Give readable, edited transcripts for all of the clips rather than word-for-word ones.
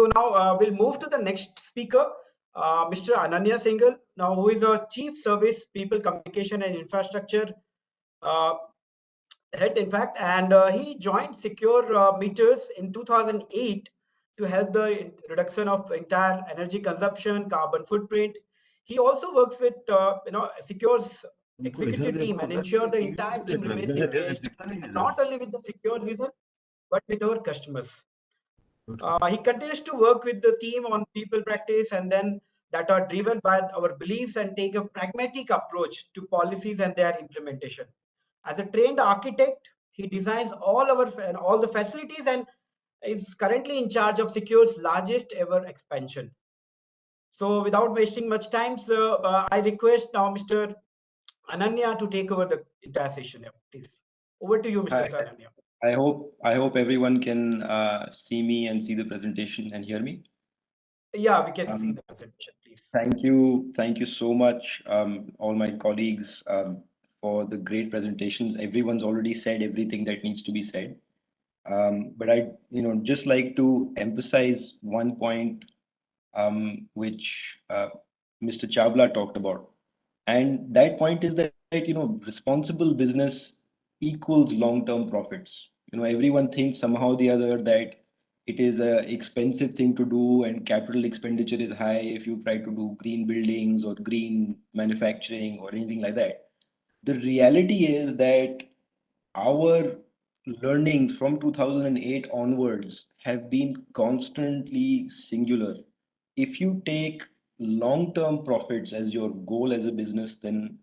So now we'll move to the next speaker, Mr. Ananya Singhal, now who is a Chief Service People Communication and Infrastructure uh, head, in fact, and he joined Secure Meters in 2008 to help the reduction of entire energy consumption, carbon footprint. He also works with Secure's executive team and ensure the entire team remains engaged, not only with the Secure vision but with our customers. He continues to work with the team on people practice and then that are driven by our beliefs and take a pragmatic approach to policies and their implementation. As a trained architect, he designs all the facilities and is currently in charge of Secure's largest ever expansion. So, without wasting much time, I request now Mr. Ananya to take over the entire session. Yeah, please. Over to you, Mr. Hi, Ananya. I hope everyone can see me and see the presentation and hear me. Yeah, we can see Um, the presentation, please. thank you so much, all my colleagues, for the great presentations. Everyone's already said everything that needs to be said. But I, just like to emphasize one point, which Mr. Chavla talked about, and that point is that responsible business equals long-term profits. Everyone thinks somehow or the other that it is a expensive thing to do and capital expenditure is high if you try to do green buildings or green manufacturing or anything like that. The reality is that our learnings from 2008 onwards have been constantly singular. If you take long-term profits as your goal as a business, then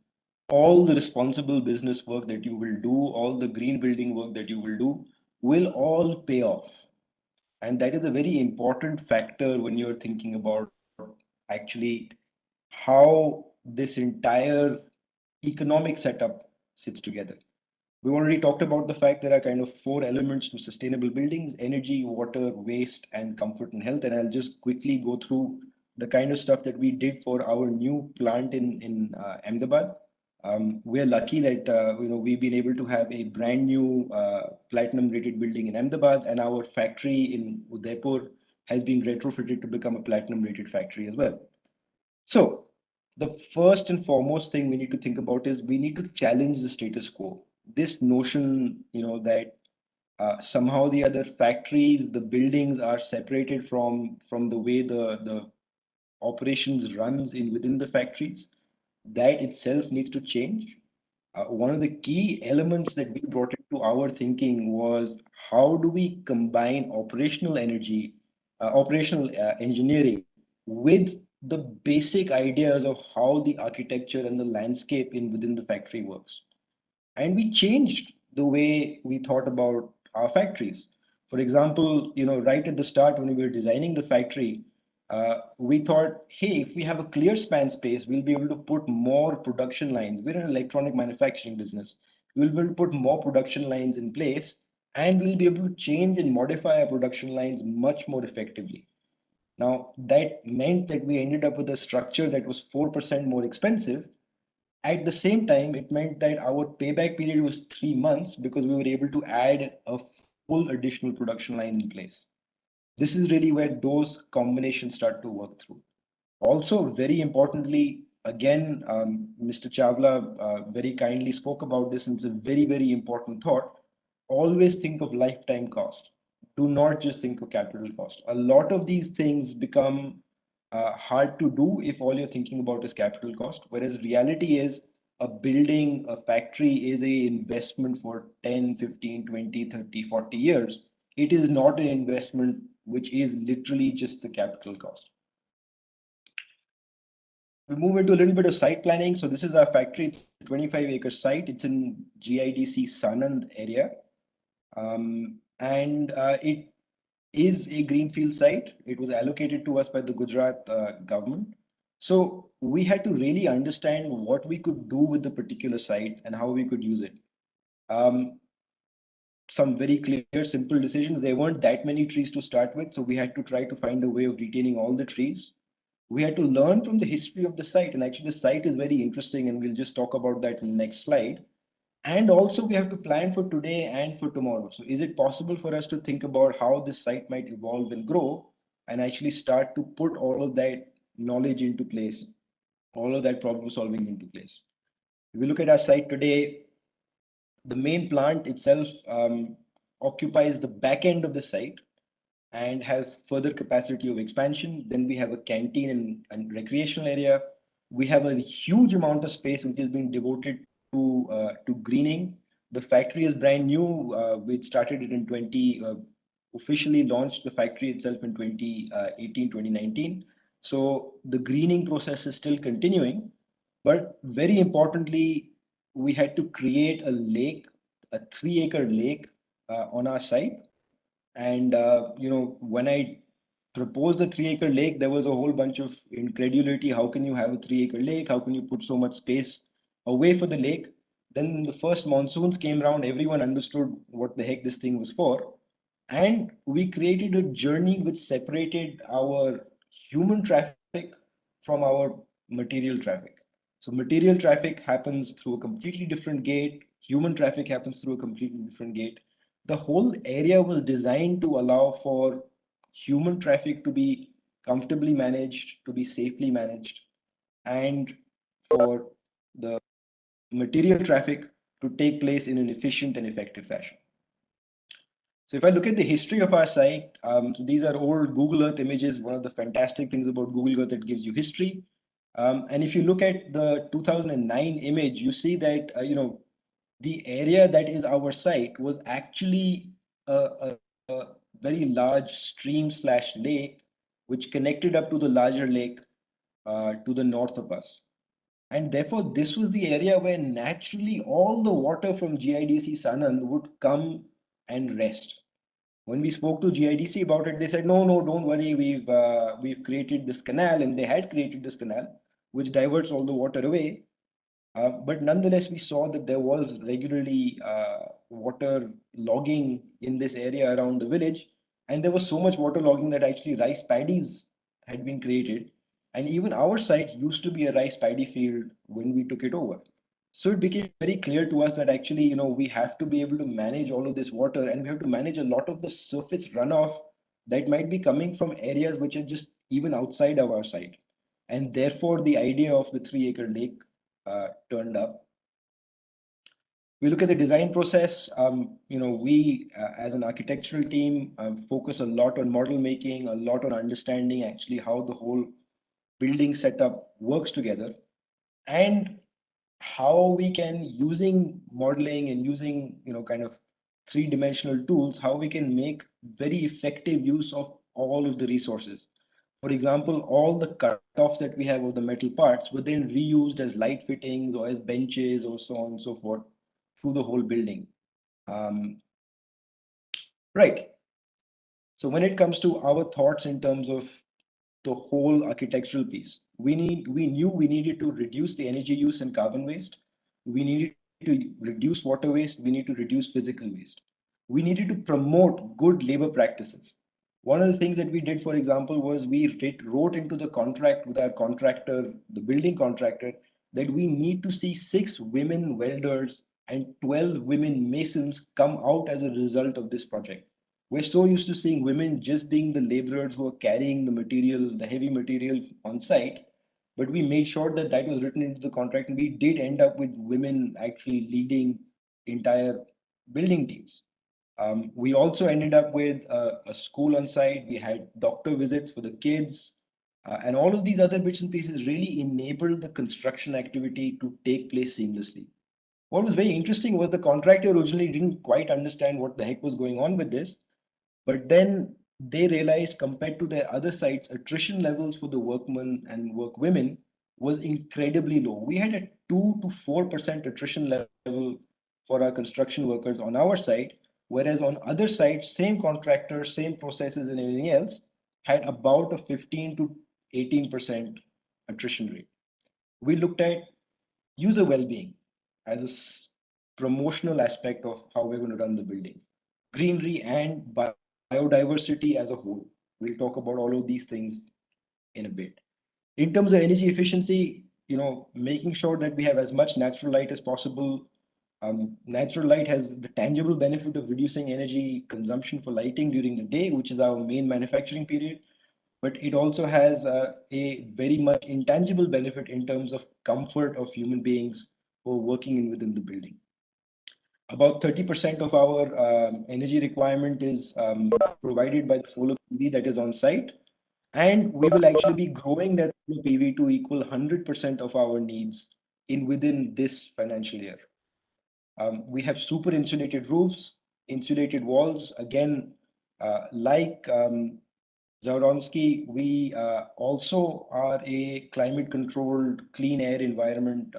all the responsible business work that you will do, all the green building work that you will do, will all pay off. And that is a very important factor when you're thinking about actually how this entire economic setup sits together. We already talked about the fact there are kind of four elements to sustainable buildings: energy, water, waste, and comfort and health. And I'll just quickly go through the kind of stuff that we did for our new plant in Ahmedabad. We are lucky that we've been able to have a brand new platinum rated building in Ahmedabad, and our factory in Udaipur has been retrofitted to become a platinum rated factory as well. So the first and foremost thing we need to think about is we need to challenge the status quo. This notion, that somehow the other factories, the buildings are separated from the way the operations runs in within the factories, that itself needs to change. One of the key elements that we brought into our thinking was how do we combine operational engineering with the basic ideas of how the architecture and the landscape in within the factory works. And we changed the way we thought about our factories. For example, right at the start when we were designing the factory, we thought, hey, if we have a clear span space, we'll be able to put more production lines. We're an electronic manufacturing business. We'll be able to put more production lines in place, and we'll be able to change and modify our production lines much more effectively. Now, that meant that we ended up with a structure that was 4% more expensive. At the same time, it meant that our payback period was 3 months because we were able to add a full additional production line in place. This is really where those combinations start to work through. Also, very importantly, again, Mr. Chavla very kindly spoke about this, and it's a very, very important thought. Always think of lifetime cost. Do not just think of capital cost. A lot of these things become hard to do if all you're thinking about is capital cost, whereas reality is a building, a factory is a investment for 10, 15, 20, 30, 40 years. It is not an investment which is literally just the capital cost. We move into a little bit of site planning. So this is our factory. It's a 25-acre site. It's in GIDC Sanand area. And it is a greenfield site. It was allocated to us by the Gujarat government. So we had to really understand what we could do with the particular site and how we could use it. Some very clear, simple decisions. There weren't that many trees to start with, so we had to try to find a way of retaining all the trees. We had to learn from the history of the site, and actually the site is very interesting, and we'll just talk about that in the next slide. And also we have to plan for today and for tomorrow. So is it possible for us to think about how this site might evolve and grow and actually start to put all of that knowledge into place, all of that problem solving into place. If we look at our site today, the main plant itself occupies the back end of the site and has further capacity of expansion. Then we have a canteen and recreational area. We have a huge amount of space which is being devoted to greening. The factory is brand new. We started it in 20, officially launched the factory itself in 2018, 2019. So the greening process is still continuing. But very importantly, we had to create a lake, a 3 acre lake on our site. And when I proposed the 3 acre lake, there was a whole bunch of incredulity. How can you have a 3 acre lake? How can you put so much space away for the lake? Then the first monsoons came around, everyone understood what the heck this thing was for. And we created a journey which separated our human traffic from our material traffic. So material traffic happens through a completely different gate, human traffic happens through a completely different gate. The whole area was designed to allow for human traffic to be comfortably managed, to be safely managed, and for the material traffic to take place in an efficient and effective fashion. So if I look at the history of our site, so these are old Google Earth images. One of the fantastic things about Google Earth, it gives you history. And if you look at the 2009 image, you see that the area that is our site was actually a very large stream slash lake, which connected up to the larger lake to the north of us. And therefore, this was the area where naturally all the water from GIDC Sanand would come and rest. When we spoke to GIDC about it, they said, no, no, don't worry, we've created this canal, and they had created this canal, which diverts all the water away. But nonetheless, we saw that there was regularly water logging in this area around the village, and there was so much water logging that actually rice paddies had been created. And even our site used to be a rice paddy field when we took it over. So it became very clear to us that actually, we have to be able to manage all of this water, and we have to manage a lot of the surface runoff that might be coming from areas which are just even outside of our site. And therefore, the idea of the 3 acre lake turned up. We look at the design process. We as an architectural team focus a lot on model making, a lot on understanding actually how the whole building setup works together, and how we can, using modeling and using kind of three-dimensional tools, how we can make very effective use of all of the resources. For example, all the cutoffs that we have of the metal parts were then reused as light fittings or as benches or so on and so forth through the whole building. Right. So when it comes to our thoughts in terms of the whole architectural piece, we knew we needed to reduce the energy use and carbon waste. We needed to reduce water waste. We need to reduce physical waste. We needed to promote good labor practices. One of the things that we did, for example, was wrote into the contract with our contractor, the building contractor, that we need to see 6 women welders and 12 women masons come out as a result of this project. We're so used to seeing women just being the laborers who are carrying the material, the heavy material on site, but we made sure that that was written into the contract, and we did end up with women actually leading entire building teams. We also ended up with a school on site. We had doctor visits for the kids, and all of these other bits and pieces really enabled the construction activity to take place seamlessly. What was very interesting was the contractor originally didn't quite understand what the heck was going on with this, but then they realized, compared to their other sites, attrition levels for the workmen and workwomen was incredibly low. We had a 2 to 4% attrition level for our construction workers on our site, whereas on other sites, same contractors, same processes, and everything else had about a 15 to 18% attrition rate. We looked at user well-being as promotional aspect of how we're going to run the building, greenery and biodiversity as a whole. We'll talk about all of these things in a bit. In terms of energy efficiency, making sure that we have as much natural light as possible. Natural light has the tangible benefit of reducing energy consumption for lighting during the day, which is our main manufacturing period. but it also has a very much intangible benefit in terms of comfort of human beings who are working in within the building. About 30% of our energy requirement is provided by the solar PV that is on site. And we will actually be growing that solar PV to equal 100% of our needs in within this financial year. We have super insulated roofs, insulated walls. Again, like Zaoronsky, we also are a climate controlled clean air environment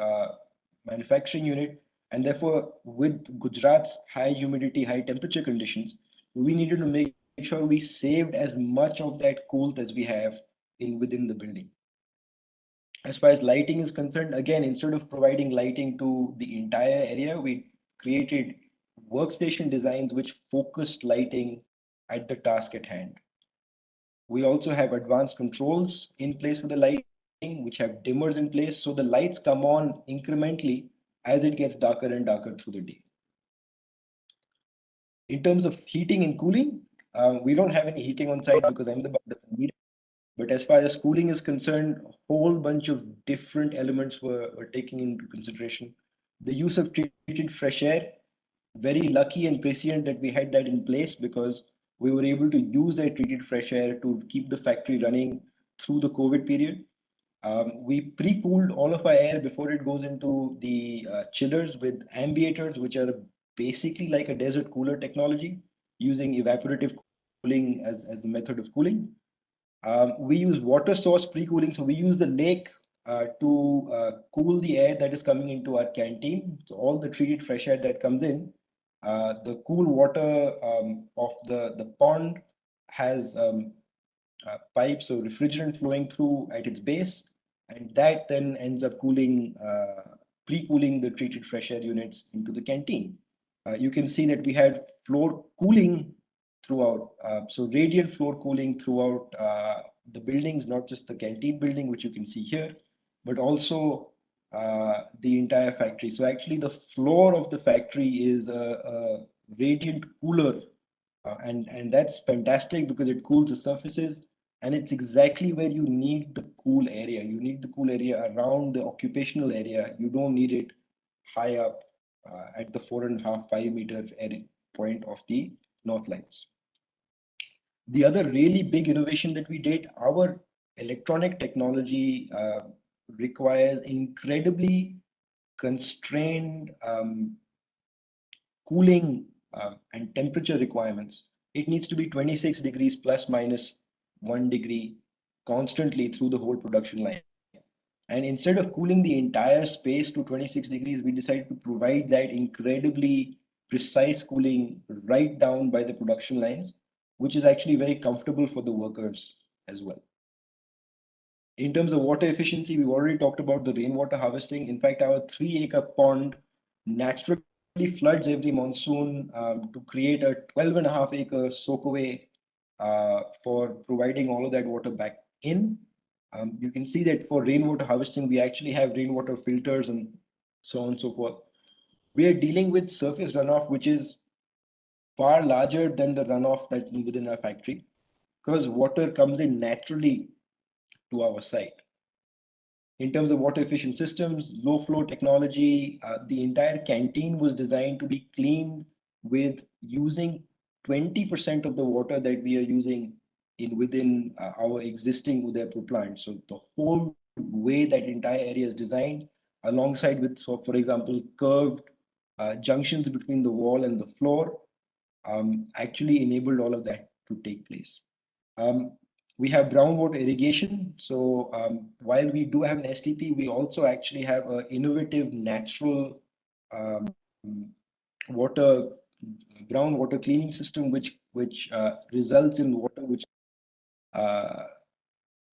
manufacturing unit. And therefore, with Gujarat's high humidity, high temperature conditions, we needed to make sure we saved as much of that coolth as we have in within the building. As far as lighting is concerned, again, instead of providing lighting to the entire area, we created workstation designs which focused lighting at the task at hand. We also have advanced controls in place for the lighting, which have dimmers in place, so the lights come on incrementally as it gets darker and darker through the day. In terms of heating and cooling, we don't have any heating on site because I'm the one that doesn't need it. But as far as cooling is concerned, a whole bunch of different elements were taken into consideration. The use of treated fresh air, very lucky and prescient that we had that in place because we were able to use that treated fresh air to keep the factory running through the COVID period. We pre-cooled all of our air before it goes into the chillers with ambienters, which are basically like a desert cooler technology using evaporative cooling as the method of cooling. We use water source pre-cooling, so we use the lake to cool the air that is coming into our canteen. So all the treated fresh air that comes in, the cool water of the pond has pipes or refrigerant flowing through at its base, and that then ends up cooling, pre-cooling the treated fresh air units into the canteen. You can see that we had floor cooling throughout, so radiant floor cooling throughout the buildings, not just the canteen building, which you can see here, but also the entire factory. So actually the floor of the factory is a radiant cooler, and that's fantastic because it cools the surfaces, and it's exactly where you need the cool area. You need the cool area around the occupational area. You don't need it high up at the 4.5, 5 meter point of the north lights. The other really big innovation that we did, our electronic technology requires incredibly constrained cooling and temperature requirements. It needs to be 26 degrees plus minus 1 degree constantly through the whole production line. And instead of cooling the entire space to 26 degrees, we decided to provide that incredibly precise cooling right down by the production lines, which is actually very comfortable for the workers as well. In terms of water efficiency, we've already talked about the rainwater harvesting. In fact, our 3-acre pond naturally floods every monsoon to create a 12.5-acre soakaway for providing all of that water back in. You can see that for rainwater harvesting, we actually have rainwater filters and so on and so forth. We are dealing with surface runoff, which is far larger than the runoff that's within our factory because water comes in naturally to our site. In terms of water efficient systems, low flow technology, the entire canteen was designed to be cleaned with using 20% of the water that we are using in within our existing Udaipur plant. So the whole way that entire area is designed, alongside with, so for example, curved junctions between the wall and the floor, actually enabled all of that to take place. We have groundwater irrigation. So while we do have an STP, we also actually have an innovative natural um, water groundwater cleaning system, which results in water which uh,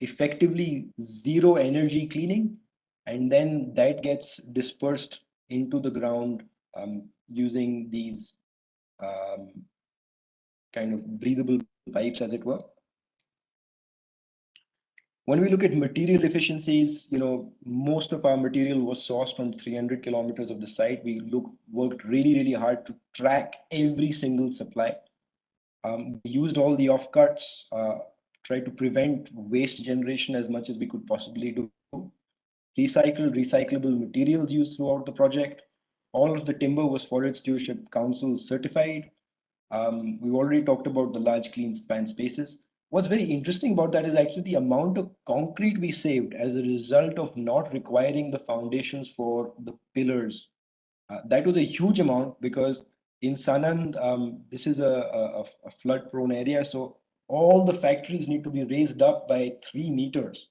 effectively zero energy cleaning, and then that gets dispersed into the ground using these um, kind of breathable pipes, as it were. When we look at material efficiencies, most of our material was sourced from 300 kilometers of the site. We worked really, really hard to track every single supply. We used all the offcuts, try to prevent waste generation as much as we could possibly do. Recyclable materials used throughout the project. All of the timber was Forest Stewardship Council certified. We've already talked about the large clean span spaces. What's very interesting about that is actually the amount of concrete we saved as a result of not requiring the foundations for the pillars. That was a huge amount because in Sanand, this is a flood prone area. So all the factories need to be raised up by 3 meters.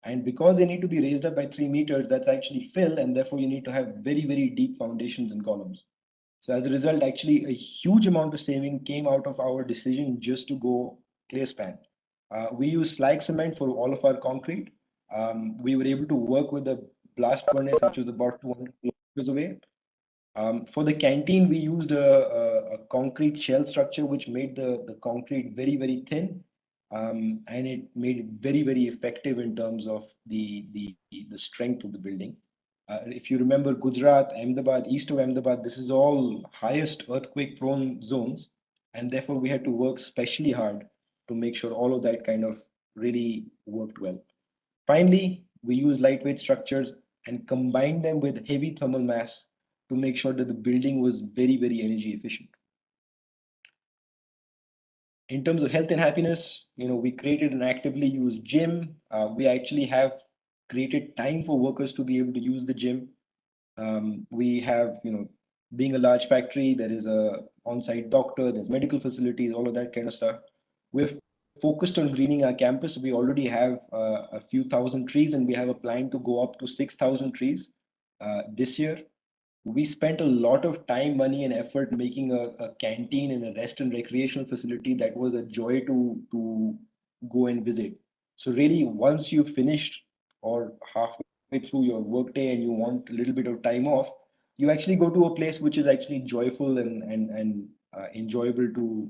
And because they need to be raised up by 3 meters, that's actually fill. And therefore, you need to have very, very deep foundations and columns. So as a result, actually a huge amount of saving came out of our decision just to go clay span. We use slag cement for all of our concrete. We were able to work with a blast furnace, which was about 200 kilometers away. For the canteen, we used a concrete shell structure, which made the concrete very, very thin. And it made it very, very effective in terms of the strength of the building. If you remember Gujarat, Ahmedabad, east of Ahmedabad, this is all highest earthquake prone zones. And therefore, we had to work specially hard to make sure all of that kind of really worked well. Finally, we use lightweight structures and combine them with heavy thermal mass to make sure that the building was very, very energy efficient. In terms of health and happiness, we created an actively used gym. We actually have created time for workers to be able to use the gym. We have, being a large factory, there is a on-site doctor, there's medical facilities, all of that kind of stuff. We're focused on greening our campus. We already have a few thousand trees, and we have a plan to go up to 6,000 trees this year. We spent a lot of time, money, and effort making a canteen and a rest and recreational facility that was a joy to go and visit. So really, once you finished or halfway through your workday and you want a little bit of time off, you actually go to a place which is actually joyful and enjoyable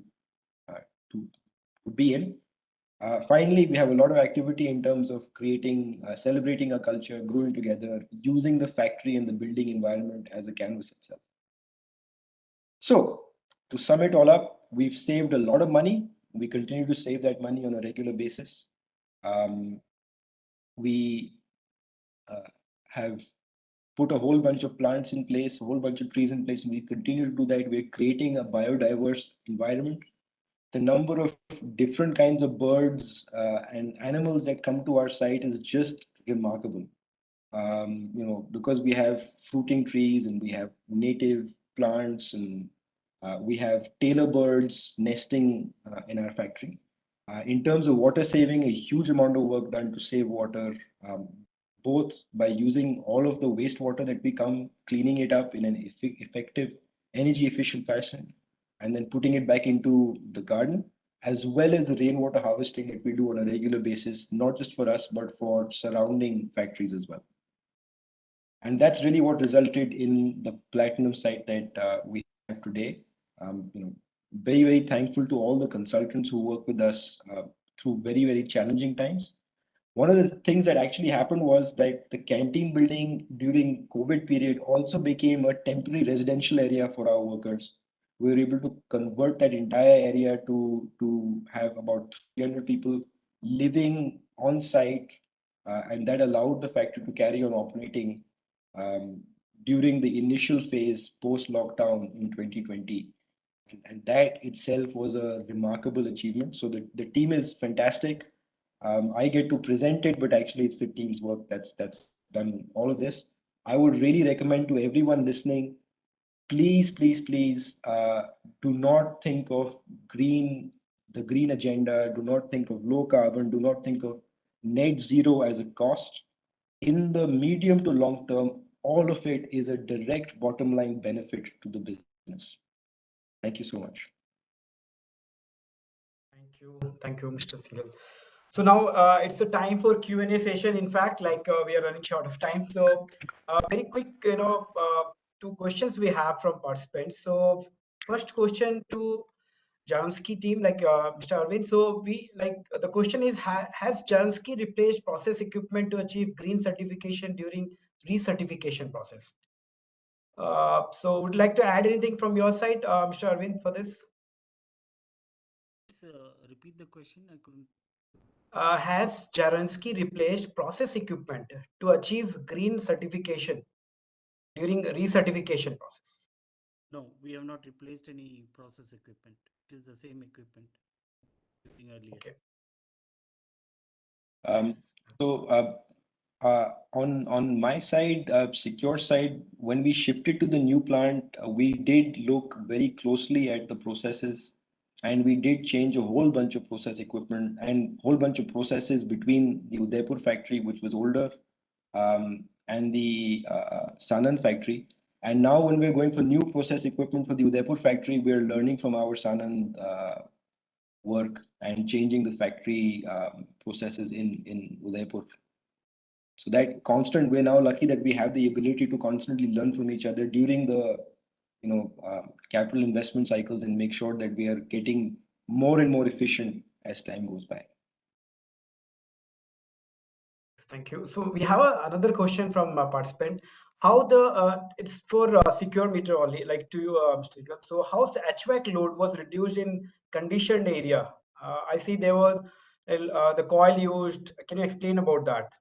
uh, to to be in. Finally, we have a lot of activity in terms of creating, celebrating our culture, growing together, using the factory and the building environment as a canvas itself. So, to sum it all up, we've saved a lot of money. We continue to save that money on a regular basis. Um, we have put a whole bunch of plants in place, a whole bunch of trees in place, and we continue to do that. We're creating a biodiverse environment. The number of different kinds of birds and animals that come to our site is just remarkable. Because we have fruiting trees and we have native plants and we have tailor birds nesting in our factory. In terms of water saving, a huge amount of work done to save water, both by using all of the wastewater that we come, cleaning it up in an effective, energy efficient fashion, and then putting it back into the garden, as well as the rainwater harvesting that we do on a regular basis, not just for us, but for surrounding factories as well. And that's really what resulted in the platinum site that we have today. Very, very thankful to all the consultants who work with us through very, very challenging times. One of the things that actually happened was that the canteen building during COVID period also became a temporary residential area for our workers. We were able to convert that entire area to have about 300 people living on site, and that allowed the factory to carry on operating um, during the initial phase post lockdown in 2020. And that itself was a remarkable achievement. So the team is fantastic. I get to present it, but actually it's the team's work that's done all of this. I would really recommend to everyone listening, please, please, please, do not think of the green agenda. Do not think of low carbon. Do not think of net zero as a cost. In the medium to long term, all of it is a direct bottom line benefit to the business. Thank you so much. Thank you, Mr. Singhal. So now it's the time for Q&A session. In fact, we are running short of time. So very quick, two questions we have from participants. So first question to Jansky team, Mr. Arvind. So the question is, has Jansky replaced process equipment to achieve green certification during recertification process? So would you like to add anything from your side, Mr. Arvind, for this? Repeat the question. I couldn't. Has Jaronsky replaced process equipment to achieve green certification during recertification process? No, we have not replaced any process equipment. It is the same equipment using earlier. Okay. Um, Nice. so on my side, secure side, when we shifted to the new plant, we did look very closely at the processes, and we did change a whole bunch of process equipment and whole bunch of processes between the Udaipur factory, which was older, and the Sanand factory. And now, when we're going for new process equipment for the Udaipur factory, we're learning from our Sanand work and changing the factory processes in Udaipur. So that constant, we're now lucky that we have the ability to constantly learn from each other during the capital investment cycles and make sure that we are getting more and more efficient as time goes by. Thank you. So we have another question from a participant. How the it's for secure meter only, like to you, Mr. Singhal. So how the HVAC load was reduced in conditioned area? I see there was the coil used. Can you explain about that?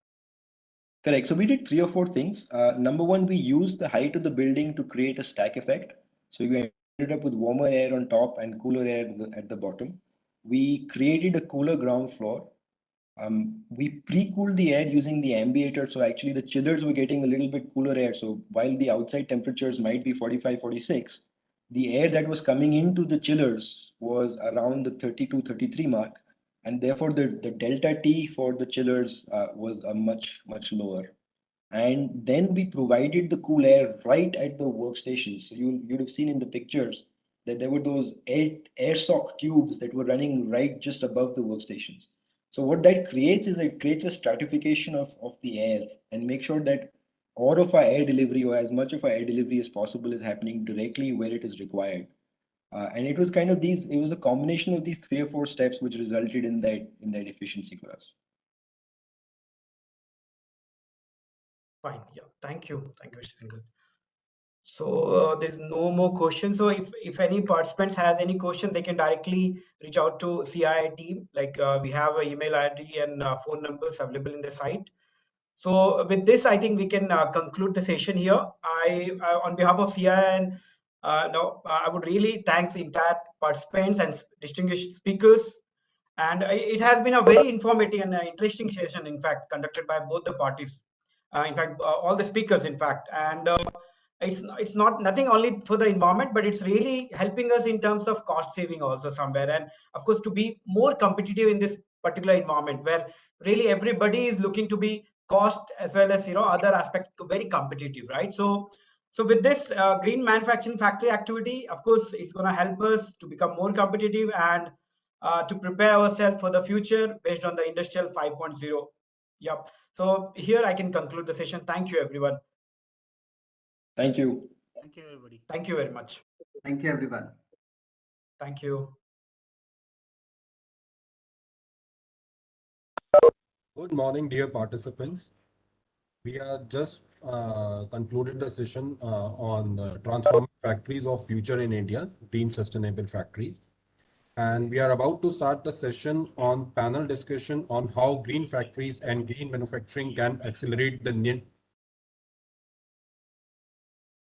Correct. So we did three or four things. Number one, we used the height of the building to create a stack effect. So you ended up with warmer air on top and cooler air at the bottom. We created a cooler ground floor. We pre-cooled the air using the ambienter. So actually the chillers were getting a little bit cooler air. So while the outside temperatures might be 45, 46, the air that was coming into the chillers was around the 32, 33 mark. And therefore the delta T for the chillers was a much lower. And then we provided the cool air right at the workstations. So you'd have seen in the pictures that there were those air sock tubes that were running right just above the workstations. So what that creates is it creates a stratification of the air and make sure that all of our air delivery or as much of our air delivery as possible is happening directly where it is required. And it was kind of it was a combination of these three or four steps which resulted in that efficiency for us. Fine. Yeah. Thank you, Mr. Singhal. So there's no more questions. So if any participants has any question, they can directly reach out to CII team. Like we have an email ID and phone numbers available in the site. So with this, I think we can conclude the session here. On behalf of CII and no, I would really thank the entire participants and distinguished speakers. And it has been a very informative and interesting session, in fact, conducted by both the parties. In fact, all the speakers, in fact, and it's not nothing only for the environment, but it's really helping us in terms of cost saving also somewhere, and of course to be more competitive in this particular environment where really everybody is looking to be cost as well as other aspect very competitive, right? So with this green manufacturing factory activity, of course, it's going to help us to become more competitive and to prepare ourselves for the future based on the industrial 5.0. Yep. So here I can conclude the session. Thank you, everyone. Thank you. Thank you, everybody. Thank you very much. Thank you, everyone. Thank you. Good morning, dear participants. We are just concluded the session on transformer factories of future in India, green sustainable factories. And we are about to start the session on panel discussion on how green factories and green manufacturing can accelerate the